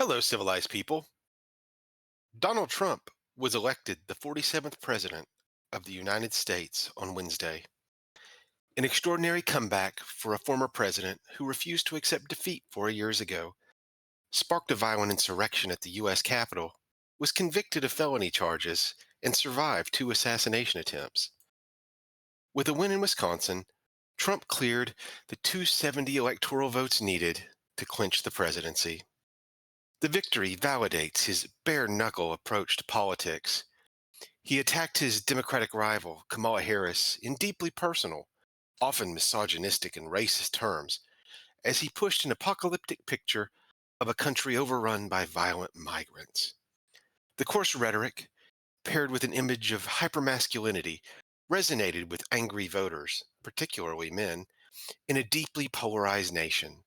Hello, civilized people. Donald Trump was elected the 47th President of the United States on Wednesday. An extraordinary comeback for a former president who refused to accept defeat 4 years ago, sparked a violent insurrection at the U.S. Capitol, was convicted of felony charges, and survived two assassination attempts. With a win in Wisconsin, Trump cleared the 270 electoral votes needed to clinch the presidency. The victory validates his bare knuckle approach to politics. He attacked his Democratic rival, Kamala Harris, in deeply personal, often misogynistic and racist terms, as he pushed an apocalyptic picture of a country overrun by violent migrants. The coarse rhetoric, paired with an image of hypermasculinity, resonated with angry voters, particularly men, in a deeply polarized nation.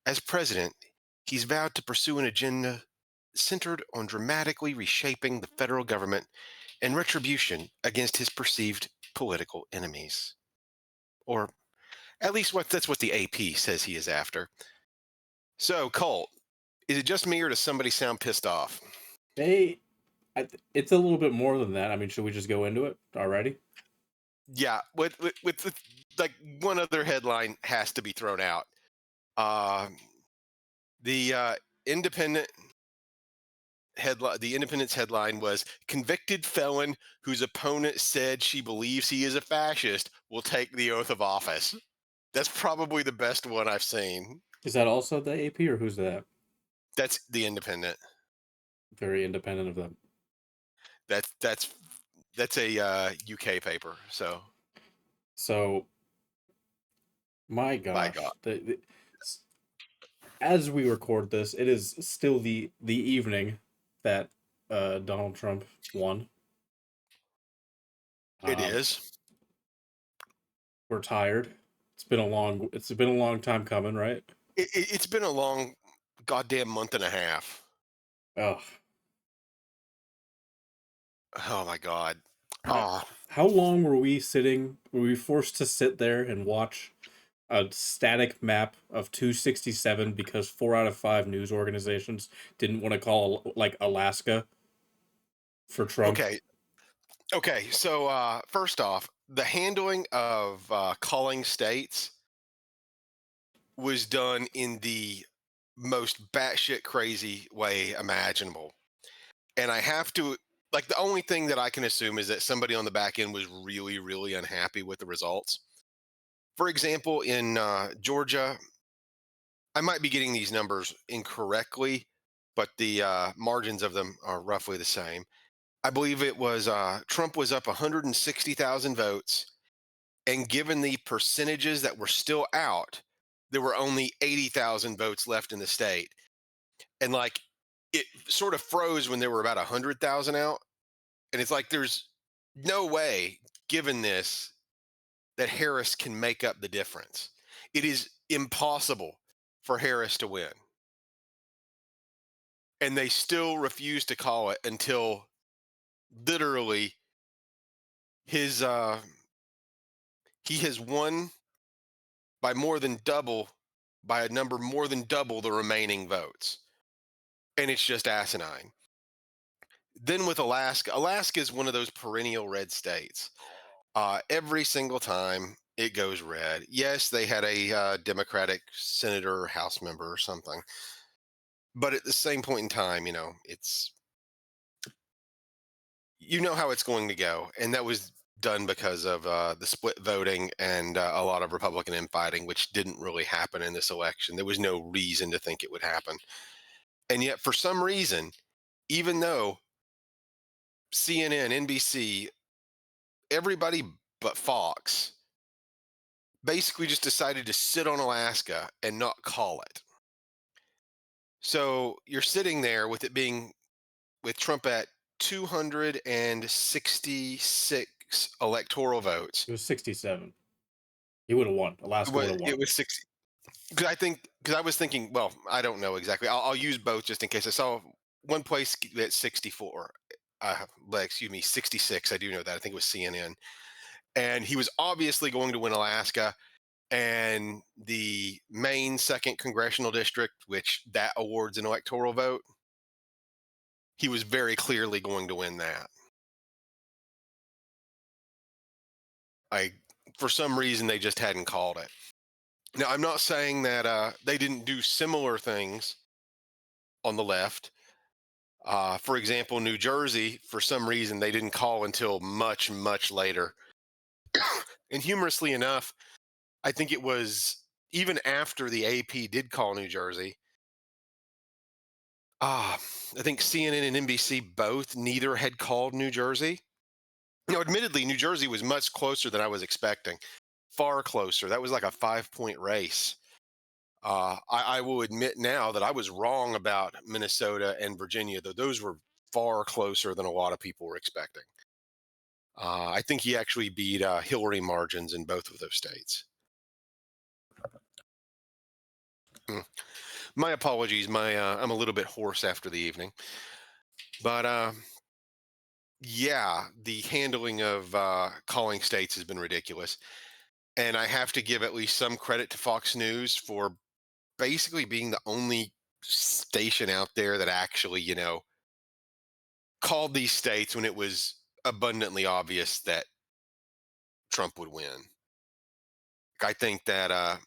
As president, he's vowed to pursue an agenda centered on dramatically reshaping the federal government and retribution against his perceived political enemies. Or at least that's what the AP says he is after. So, Colt, is it just me or does somebody sound pissed off? They, it's a little bit more than that. I mean, should we just go into it already? Yeah, with like one other headline has to be thrown out. Uh, the Independent headline, the Independent's headline was "Convicted felon whose opponent said she believes he is a fascist will take the oath of office." That's probably the best one I've seen. Is that also the AP or who's that? That's the Independent. Very independent of them. That's that's that's a UK paper. So So, my by God, gosh, as we record this, it is still the evening that Donald Trump won. it Um, is. we're tired. It's been a long time coming, right? It's been a long goddamn month and a half. Ugh. Oh my God. How, Oh, how long were we sitting? Were we forced to sit there and watch a static map of 267 because 4 out of 5 news organizations didn't want to call like Alaska for Trump? okay. Okay. So first off, the handling of calling states was done in the most batshit crazy way imaginable. And I have to, like, the only thing that I can assume is that somebody on the back end was really, really unhappy with the results. For example, in Georgia, I might be getting these numbers incorrectly, but the margins of them are roughly the same. I believe it was Trump was up 160,000 votes. And given the percentages that were still out, there were only 80,000 votes left in the state. And like it sort of froze when there were about 100,000 out. And it's like there's no way, given this, that Harris can make up the difference. It is impossible for Harris to win. And they still refuse to call it until literally his he has won by more than double, by a number more than double the remaining votes. And it's just asinine. Then with Alaska, Alaska is one of those perennial red states. Every single time it goes red. Yes, they had a Democratic senator or House member or something. But at the same point in time, you know how it's going to go. And that was done because of the split voting and a lot of Republican infighting, which didn't really happen in this election. There was no reason to think it would happen. And yet, for some reason, even though CNN, NBC, everybody but Fox basically just decided to sit on Alaska and not call it. So you're sitting there with it being with Trump at 266 electoral votes. It was 67. He would have won. Alaska would have It won. was 60. Because I was thinking, well, I don't know exactly. I'll use both just in case. I saw one place at 64. Excuse me, 66. I do know that. I think it was CNN, and he was obviously going to win Alaska. and the Maine second congressional district, which that awards an electoral vote, he was very clearly going to win that. I, for some reason, they just hadn't called it. Now, I'm not saying that they didn't do similar things on the left. For example, New Jersey, for some reason, they didn't call until much, much later. And humorously enough, I think it was even after the AP did call New Jersey. I think CNN and NBC both neither had called New Jersey. Now, admittedly, New Jersey was much closer than I was expecting. Far closer. That was like a 5 point race. I will admit now that I was wrong about Minnesota and Virginia, though those were far closer than a lot of people were expecting. I think he actually beat Hillary margins in both of those states. Mm. My apologies. I'm a little bit hoarse after the evening, but yeah, the handling of calling states has been ridiculous, and I have to give at least some credit to Fox News for basically being the only station out there that actually, called these states when it was abundantly obvious that Trump would win. I think that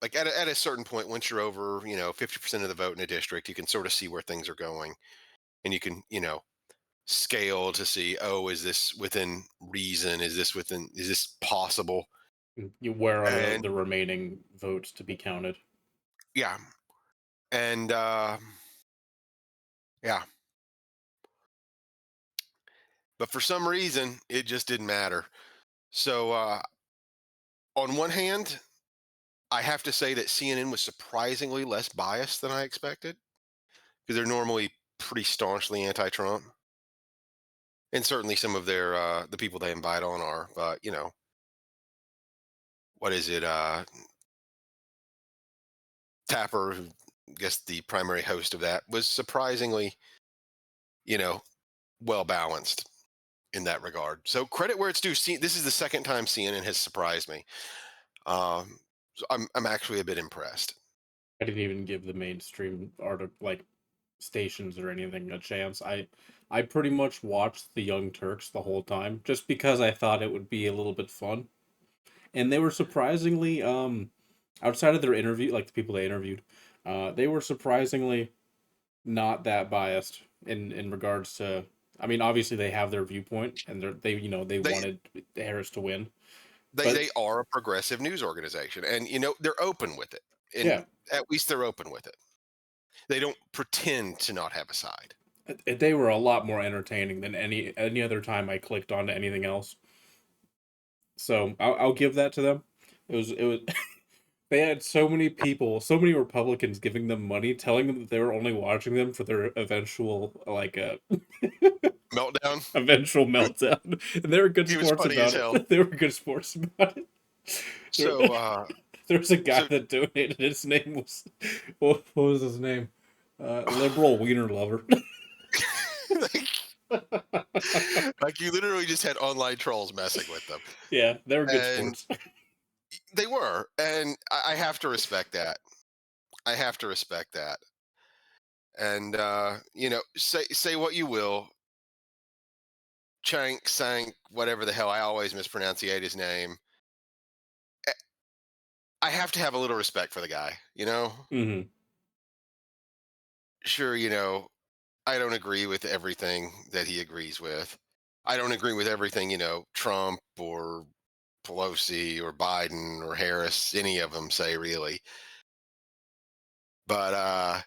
like at a certain point, once you're over 50% of the vote in a district, you can sort of see where things are going, and you can scale to see, oh, is this within reason, is this possible? Where are And the remaining votes to be counted? yeah, and yeah, but for some reason it just didn't matter. So on one hand, I have to say that CNN was surprisingly less biased than I expected, because they're normally pretty staunchly anti-Trump, and certainly some of their the people they invite on are. But what is it? Tapper, who I guess the primary host of that, was surprisingly, you know, well balanced in that regard. So credit where it's due. This is the second time CNN has surprised me. So I'm actually a bit impressed. I didn't even give the mainstream like stations or anything a chance. I pretty much watched the Young Turks the whole time just because I thought it would be a little bit fun. And they were surprisingly outside of their interview, like the people they interviewed, they were surprisingly not that biased in regards to. I mean, obviously they have their viewpoint, and they They wanted Harris to win, but they are a progressive news organization, and they're open with it, and yeah, at least they're open with it. They don't pretend to not have a side. they were a lot more entertaining than any other time I clicked onto anything else. So I'll give that to them. It was they had so many people, so many Republicans giving them money, telling them that they were only watching them for their eventual Meltdown. eventual meltdown. And they were good He was sports funny as about hell. it. They were good sports about it. There, So there was a guy so that donated. His name was what was his name? Liberal wiener lover. like you literally just had online trolls messing with them, Yeah, they were good and sports. they were, and I have to respect that. I have to respect that. And say what you will, Chank Sank, whatever the hell, I always mispronounce his name. eh, I have to have a little respect for the guy. Hmm. Sure, I don't agree with everything that he agrees with. I don't agree with everything, Trump or Pelosi or Biden or Harris, any of them say, really. But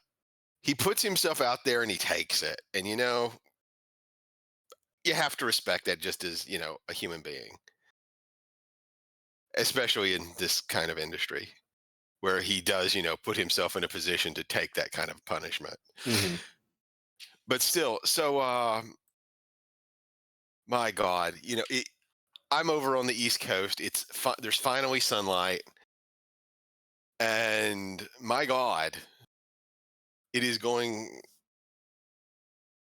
he puts himself out there and he takes it. And you have to respect that, just as, a human being, especially in this kind of industry where he does, put himself in a position to take that kind of punishment. Hmm. But still, so my God, I'm over on the East Coast. There's finally sunlight, and my God, it is going.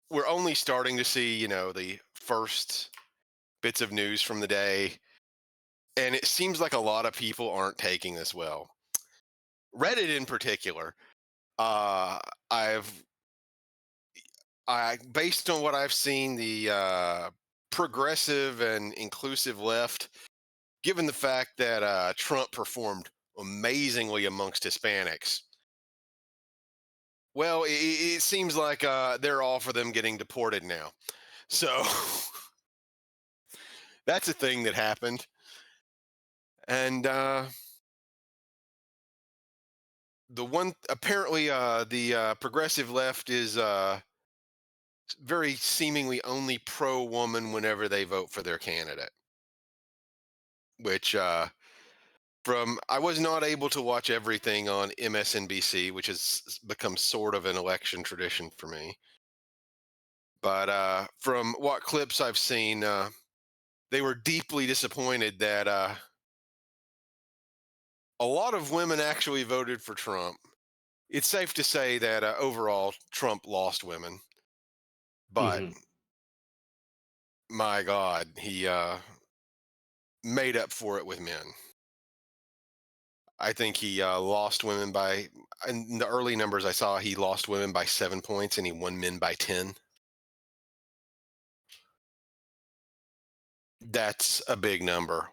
We're only starting to see, the first bits of news from the day. and it seems like a lot of people aren't taking this well. Reddit in particular. Uh, I've I based on what I've seen, the progressive and inclusive left, given the fact that Trump performed amazingly amongst Hispanics, well, it seems like they're all for them getting deported now. So that's a thing that happened. And the one apparently the progressive left is very seemingly only pro woman whenever they vote for their candidate, which from I was not able to watch everything on MSNBC, which has become sort of an election tradition for me. But from what clips I've seen, they were deeply disappointed that a lot of women actually voted for Trump. It's safe to say that overall Trump lost women, but Hmm. my God, he made up for it with men. I think he lost women by, in the early numbers I saw, he lost women by 7 points and he won men by 10. That's a big number.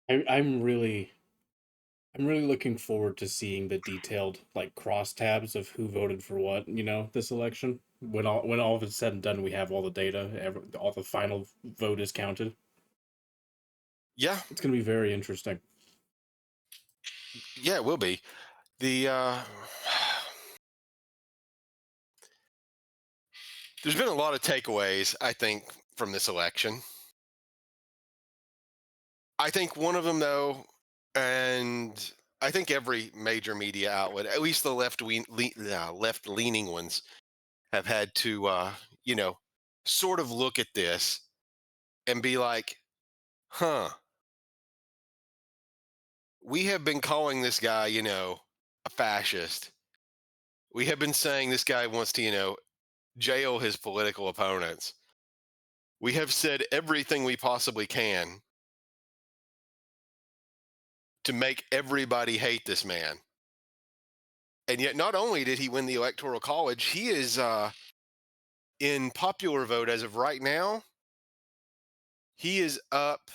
I, I'm really I'm really looking forward to seeing the detailed like crosstabs of who voted for what, this election. When all of it's said and done, we have all the data, all the final vote is counted. Yeah, It's going to be very interesting. yeah, it will be. The there's been a lot of takeaways, I think, from this election. I think one of them, though, and I think every major media outlet, at least the left leaning ones, have had to, you know, sort of look at this and be like, huh, we have been calling this guy, a fascist. We have been saying this guy wants to, jail his political opponents. We have said everything we possibly can to make everybody hate this man. And yet, not only did he win the Electoral College, he is in popular vote as of right now. He is up.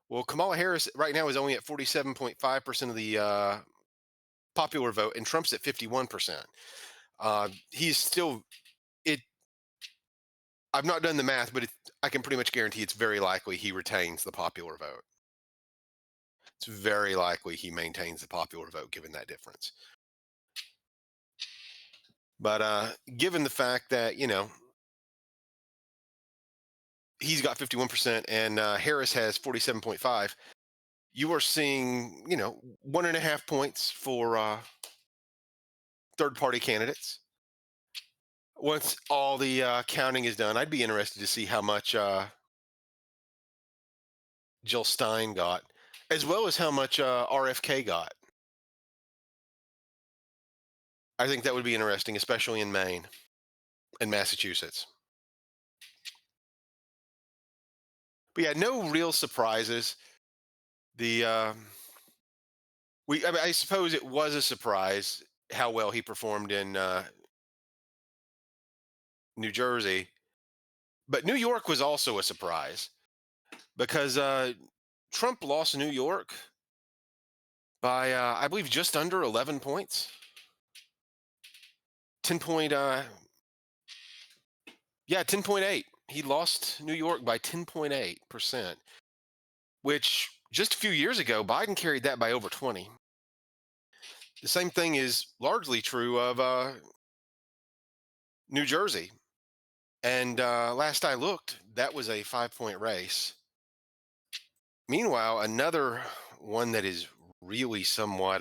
Well, Kamala Harris right now is only at 47.5% of the popular vote, and Trump's at 51%. He's still it. I've not done the math, but I can pretty much guarantee it's very likely he retains the popular vote. It's very likely he maintains the popular vote given that difference. But given the fact that, he's got 51% and Harris has 47.5, you are seeing, 1.5 points for third party candidates. Once all the counting is done, I'd be interested to see how much Jill Stein got, as well as how much RFK got. I think that would be interesting, especially in Maine and Massachusetts. But yeah, no real surprises. The I suppose it was a surprise how well he performed in New Jersey, but New York was also a surprise because Trump lost New York by I believe just under 11 points. 10 point yeah, 10.8. He lost New York by 10.8%, which just a few years ago Biden carried that by over 20. The same thing is largely true of New Jersey. And last I looked, that was a 5 point race. Meanwhile, another one that is really somewhat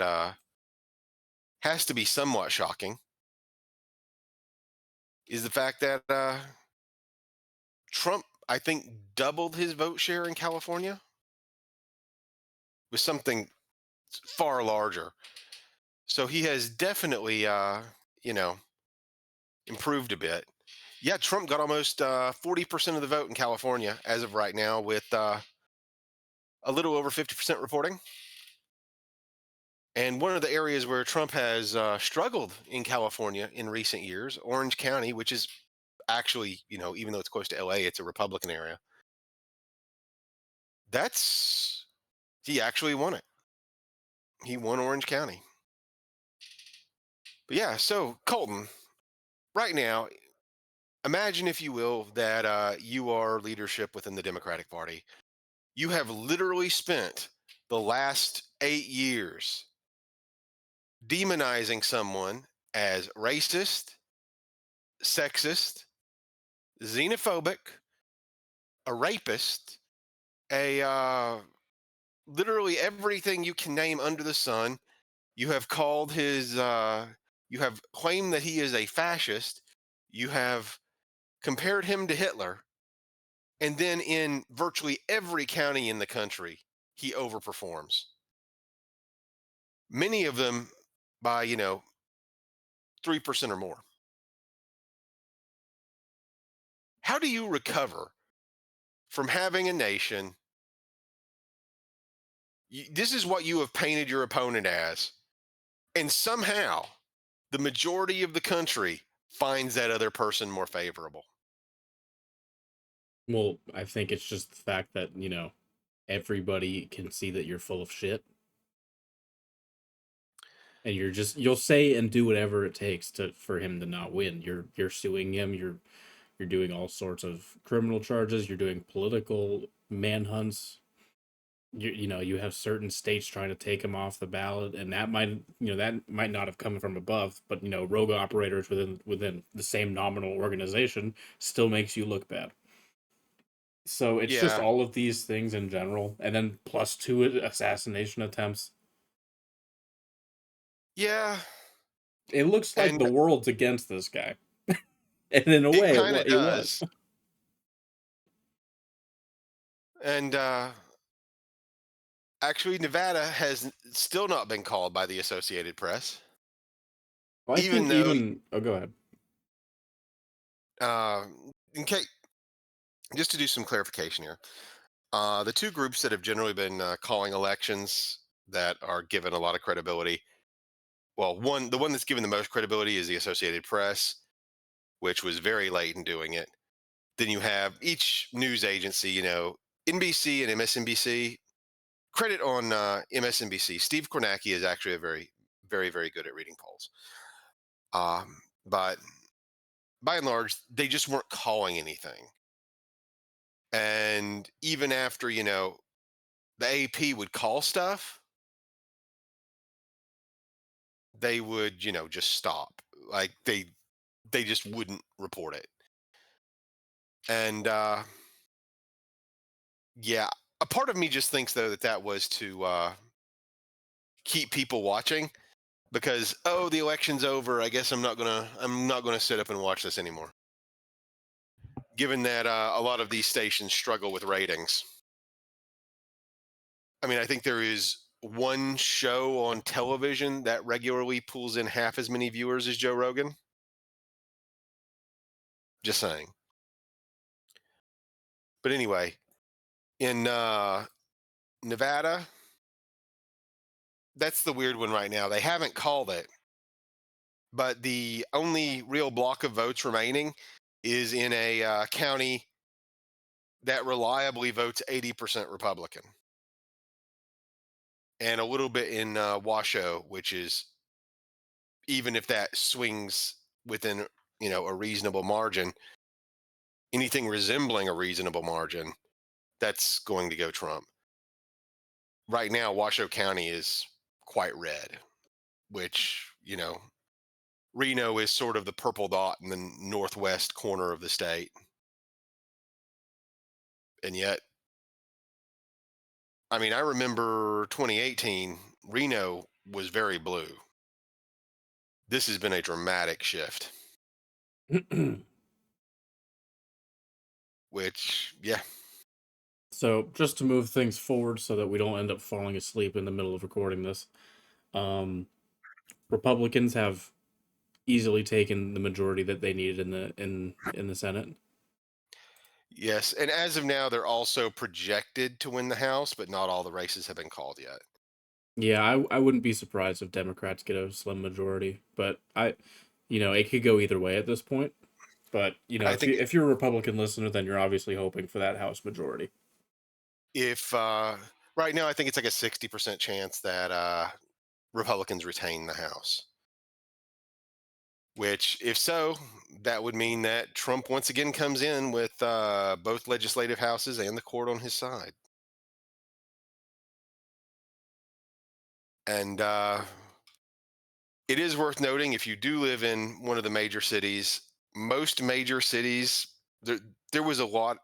has to be somewhat shocking is the fact that Trump, I think, doubled his vote share in California with something far larger. So he has definitely, you know, improved a bit. Yeah, Trump got almost 40% of the vote in California as of right now, with a little over 50% reporting. And one of the areas where Trump has struggled in California in recent years, Orange County, which is actually, even though it's close to LA, it's a Republican area. That's He actually won it. He won Orange County. But yeah, so Colton, right now, imagine, if you will, that you are leadership within the Democratic Party. You have literally spent the last 8 years demonizing someone as racist, sexist, xenophobic, a rapist, a literally everything you can name under the sun. You have called his, you have claimed that he is a fascist. You have compared him to Hitler. And then in virtually every county in the country, he overperforms. Many of them by, 3% or more. How do you recover from having a nation? This is what you have painted your opponent as. And somehow the majority of the country finds that other person more favorable. Well, I think it's just the fact that, everybody can see that you're full of shit. And you'll say and do whatever it takes for him to not win. You're suing him, you're doing all sorts of criminal charges, you're doing political manhunts. You have certain states trying to take him off the ballot, and that might not have come from above, but rogue operators within the same nominal organization still makes you look bad. So it's just Yeah. all of these things in general, and then plus two assassination attempts. Yeah. It looks like And the world's against this guy, and in a it way, kind of it was. does. And actually, Nevada has still not been called by the Associated Press, I even think though, even oh, go ahead. uh, in case, just to do some clarification here, the two groups that have generally been calling elections that are given a lot of credibility. Well, the one that's given the most credibility is the Associated Press, which was very late in doing it. Then you have each news agency, NBC and MSNBC. Credit on MSNBC. Steve Kornacki is actually a very, very, very good at reading polls. But by and large, they just weren't calling anything. And even after, the AP would call stuff, they would, just stop. Like they just wouldn't report it. And yeah, a part of me just thinks though that was to keep people watching, because the election's over. I guess I'm not gonna sit up and watch this anymore. Given that a lot of these stations struggle with ratings. I mean, I think there is one show on television that regularly pulls in half as many viewers as Joe Rogan. Just saying. But anyway, in Nevada, that's the weird one right now. They haven't called it, but the only real block of votes remaining is in a county that reliably votes 80% Republican, and a little bit in Washoe, which is, even if that swings within a reasonable margin, anything resembling a reasonable margin, that's going to go Trump. Right now, Washoe County is quite red, which, Reno is sort of the purple dot in the northwest corner of the state. And yet, I mean, I remember 2018, Reno was very blue. This has been a dramatic shift, which, yeah. So just to move things forward so that we don't end up falling asleep in the middle of recording this, um, Republicans have easily taken the majority that they needed in the Senate. Yes, and as of now, they're also projected to win the House, but not all the races have been called yet. Yeah, I wouldn't be surprised if Democrats get a slim majority, but it could go either way at this point. But I if think you're a Republican listener, then you're obviously hoping for that House majority. if right now, I think it's like a 60% chance that Republicans retain the House. Which, if so, that would mean that Trump once again comes in with both legislative houses and the court on his side. And it is worth noting, if you do live in one of the major cities, most major cities, there, there was a lot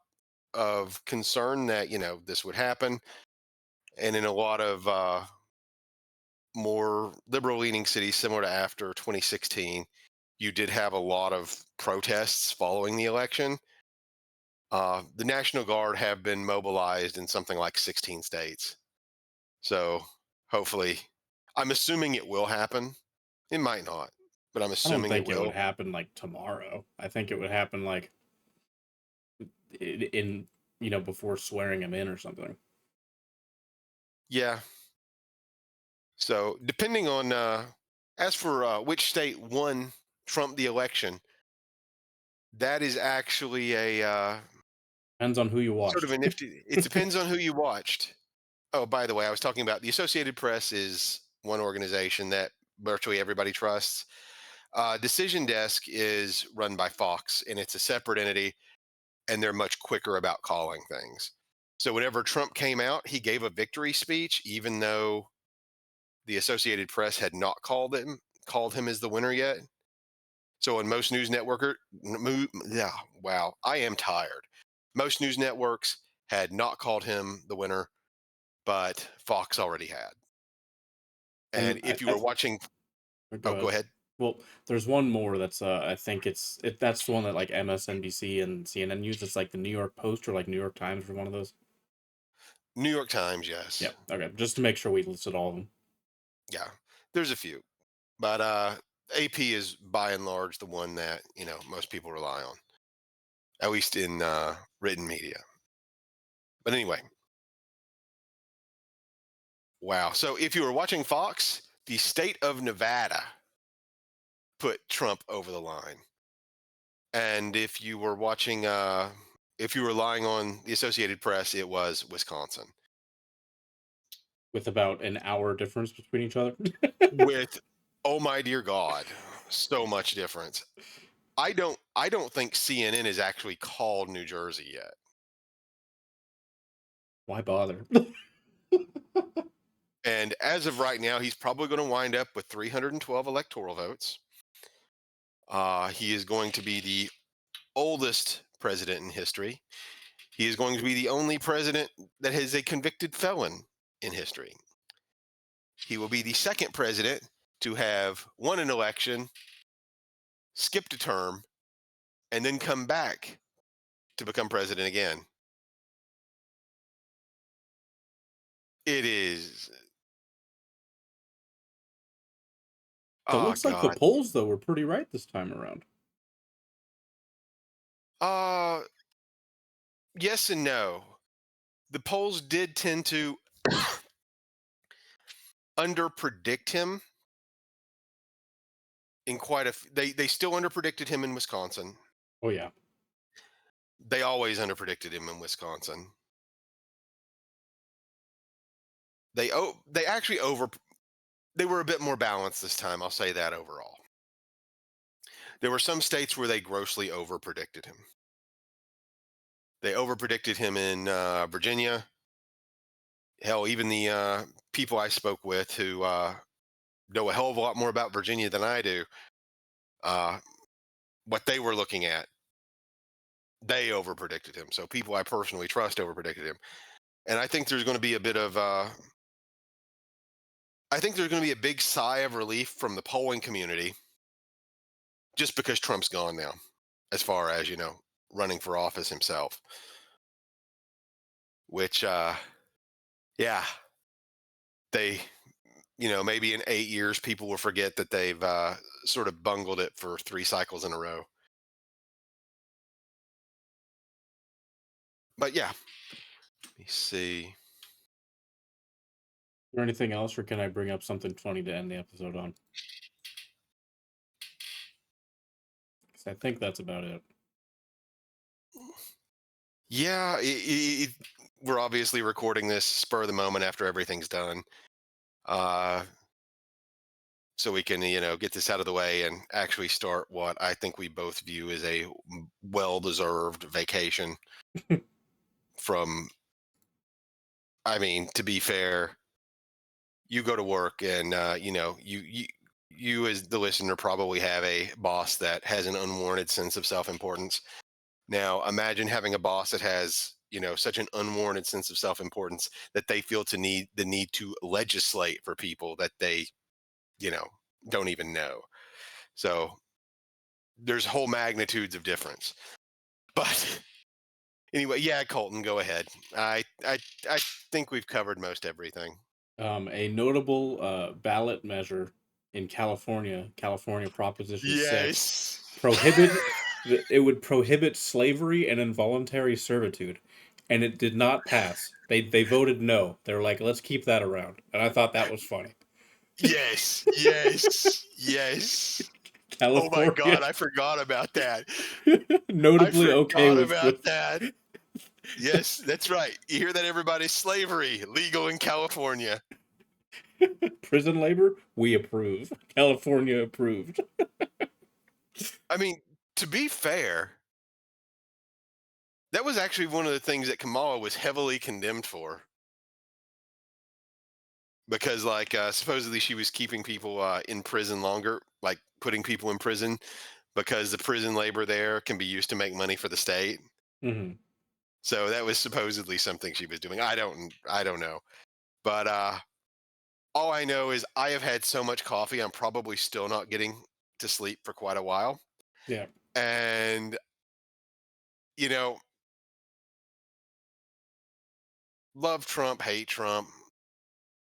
of concern that, this would happen. And in a lot of more liberal leaning cities, similar to after 2016, you did have a lot of protests following the election. The National Guard have been mobilized in something like 16 states. So hopefully, I'm assuming it will happen. It might not, but I'm I don't assuming it think it would will. happen like tomorrow. I think it would happen like in before swearing him in or something. Yeah. So depending on, as for which state won Trump the election, that is actually a Depends on who you sort of watched. a nifty. It depends on who you watched. Oh, by the way, I was talking about the Associated Press is one organization that virtually everybody trusts. Decision Desk is run by Fox, and it's a separate entity, and they're much quicker about calling things. So whenever Trump came out, he gave a victory speech, even though the Associated Press had not called him as the winner yet. So on most news yeah, wow, I am tired. Most news networks had not called him the winner, but Fox already had. And And if you were watching, go oh, go ahead. ahead. Well, there's one more that's I think that's the one that like MSNBC and CNN use. It's like the New York Post or like New York Times or one of those. New York Times, Yeah. yes. Okay. Just to make sure we listed all of them. Yeah, there's a few, but AP is by and large the one that most people rely on, at least in written media. But anyway, wow. So if you were watching Fox, the state of Nevada put Trump over the line, and if you were relying on the Associated Press, it was Wisconsin. With about an hour difference between each other. With, oh my dear God, so much difference. I don't think CNN is actually called New Jersey yet. Why bother? And as of right now, he's probably going to wind up with 312 electoral votes. He is going to be the oldest president in history. He is going to be the only president that has a convicted felon in history. He will be the second president to have won an election, skipped a term, and then come back to become president again. It is, It oh looks like the God. polls though were pretty right this time around. Uh, yes and no. The polls did tend to under predict him in quite a they still under predicted him in Wisconsin. Oh yeah. They always under predicted him in Wisconsin. They actually they were a bit more balanced this time, I'll say that overall. There were some states where they grossly over predicted him. They over predicted him in Virginia. Hell, even the people I spoke with who know a hell of a lot more about Virginia than I do, uh, what they were looking at, they over predicted him. So people I personally trust over predicted him. And I think there's going to be a bit of I think there's going to be a big sigh of relief from the polling community just because Trump's gone now, as far as, running for office himself. Which, yeah, they, maybe in 8 years, people will forget that they've sort of bungled it for 3 cycles in a row. But yeah, let me see. Or anything else, or can I bring up something funny to end the episode on? 'Cause I think that's about it. Yeah, we're obviously recording this spur of the moment after everything's done, uh, so we can get this out of the way and actually start what I think we both view as a well-deserved vacation from. I mean, to be fair, you go to work and you as the listener probably have a boss that has an unwarranted sense of self-importance. Now imagine having a boss that has such an unwarranted sense of self-importance that they feel the need to legislate for people that they you know don't even know. So there's whole magnitudes of difference. But anyway, yeah, Colton, go ahead. I think we've covered most everything. A notable ballot measure in California, California Proposition 6, Yes. it would prohibit slavery and involuntary servitude, and it did not pass. They voted no. They're like, let's keep that around, and I thought that was funny. Yes, yes, yes. Oh my California, God, I forgot about that. I notably okay forgot with about that. Yes, that's right. You hear that, everybody? Slavery legal in California. prison labor. We approve. California approved. I mean, to be fair, that was actually one of the things that Kamala was heavily condemned for because, like, supposedly she was keeping people in prison longer, like putting people in prison because the prison labor there can be used to make money for the state. Hmm. So that was supposedly something she was doing. I don't know. But all I know is I have had so much coffee, I'm probably still not getting to sleep for quite a while. Yeah. And, you know, love Trump, hate Trump,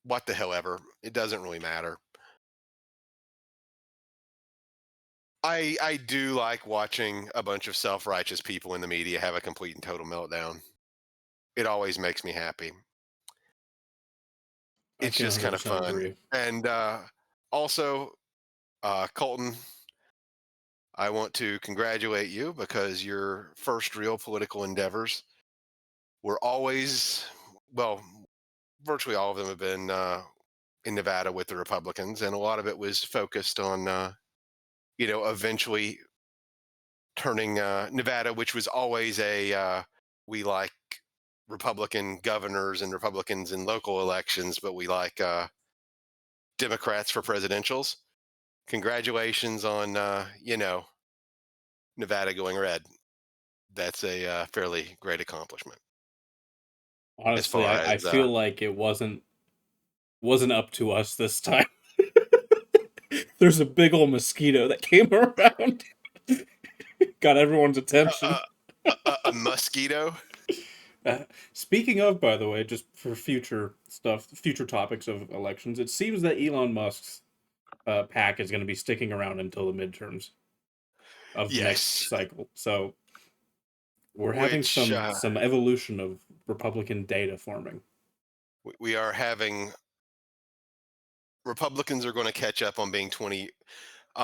what the hell ever. It doesn't really matter. I do like watching a bunch of self-righteous people in the media have a complete and total meltdown. It always makes me happy. I It's can just kind of 100% fun. agree. And also, Colton, I want to congratulate you because your first real political endeavors were always, well, virtually all of them have been in Nevada with the Republicans, and a lot of it was focused on, eventually turning Nevada, which was always we like Republican governors and Republicans in local elections, but we like Democrats for presidentials. Congratulations on, Nevada going red. That's a fairly great accomplishment as Honestly, far I as feel like it wasn't up to us this time. There's a big old mosquito that came around, got everyone's a, attention. a mosquito. Speaking of, by the way, just for future stuff, future topics of elections, it seems that Elon Musk's pack is going to be sticking around until the midterms of the next Yes, cycle. So we're having which some evolution of Republican data forming. we are having. Republicans are going to catch up on being 20.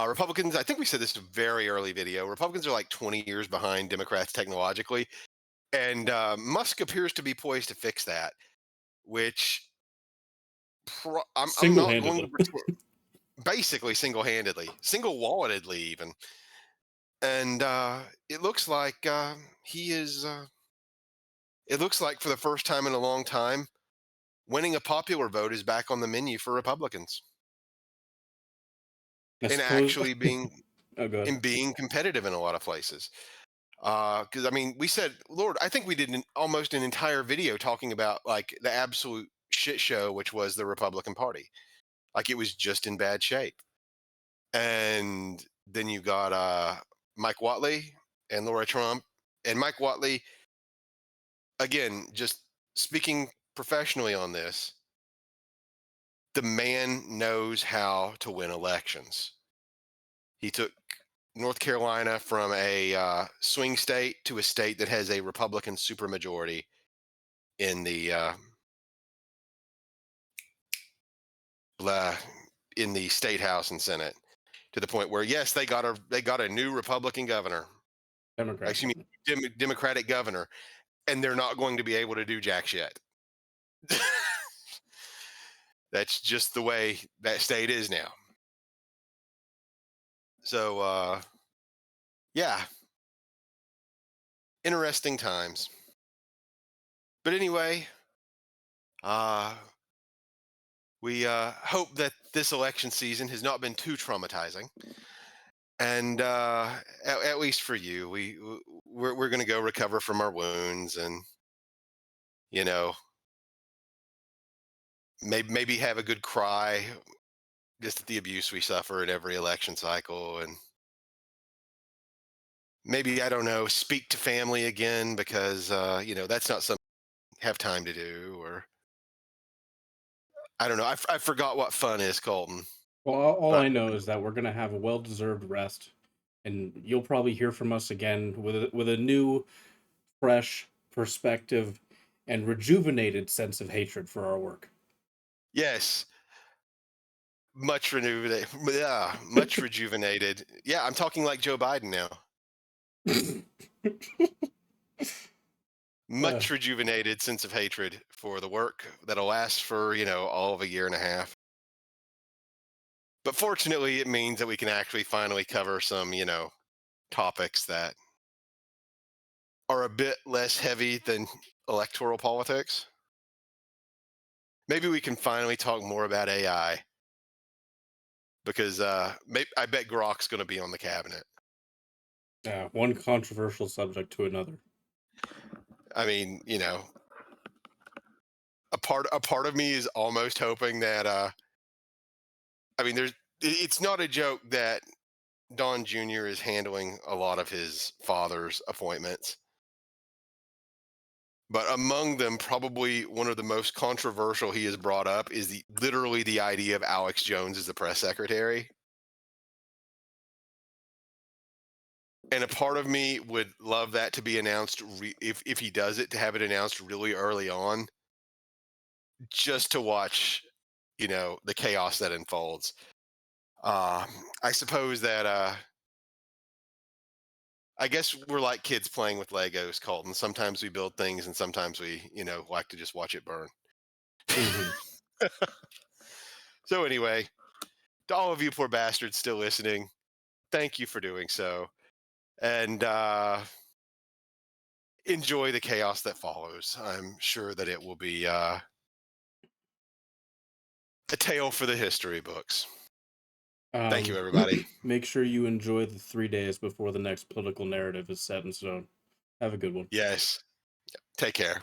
Republicans, I think we said this in a very early video. Republicans are like 20 years behind Democrats technologically, and Musk appears to be poised to fix that. Which I'm Single not going to handedly. basically single-handedly, single-walletedly even, and it looks like he is. It looks like for the first time in a long time, winning a popular vote is back on the menu for Republicans, I and suppose. actually being Oh, good. competitive in a lot of places. Because I mean, we said, Lord, I think we did almost an entire video talking about like the absolute shit show, which was the Republican Party. Like it was just in bad shape. And then you got Mike Watley and Laura Trump, and Mike Watley again, just speaking professionally on this, the man knows how to win elections. He took North Carolina from a swing state to a state that has a Republican supermajority in uh, in the state house and Senate, to the point where yes, they got a new Republican governor, Democrat excuse governor. me, Democratic governor, and they're not going to be able to do jack shit. That's just the way that state is now. So yeah, interesting times. But anyway, uh, we hope that this election season has not been too traumatizing, and at least for you, we're going to go recover from our wounds, and you know, maybe have a good cry just at the abuse we suffer in every election cycle, and maybe, I don't know, speak to family again, because that's not something I have time to do, or I don't know. I forgot what fun is, Colton. Well, all But I know is that we're gonna have a well-deserved rest, and you'll probably hear from us again with a new, fresh perspective and rejuvenated sense of hatred for our work. yes, much rejuvenated. Yeah, much rejuvenated. Yeah, I'm talking like Joe Biden now. Uh, Much rejuvenated sense of hatred for the work that'll last for all of a year and a half. But fortunately, it means that we can actually finally cover some topics that are a bit less heavy than electoral politics. Maybe we can finally talk more about AI, because I bet Grok's going to be on the cabinet. yeah, one controversial subject to another. I mean, a part of me is almost hoping that I mean, it's not a joke that Don Jr. is handling a lot of his father's appointments. But among them, probably one of the most controversial he has brought up is literally the idea of Alex Jones as the press secretary. And a part of me would love that to be announced, if he does it, to have it announced really early on, just to watch, the chaos that unfolds. I suppose that I guess we're like kids playing with Legos, Colton. Sometimes we build things, and sometimes we, like to just watch it burn. Hmm. So anyway, to all of you poor bastards still listening, thank you for doing so, and enjoy the chaos that follows. I'm sure that it will be a tale for the history books. Thank you, Um, everybody. make sure you enjoy the 3 days before the next political narrative is set in stone. Have a good one. Yes. Take care.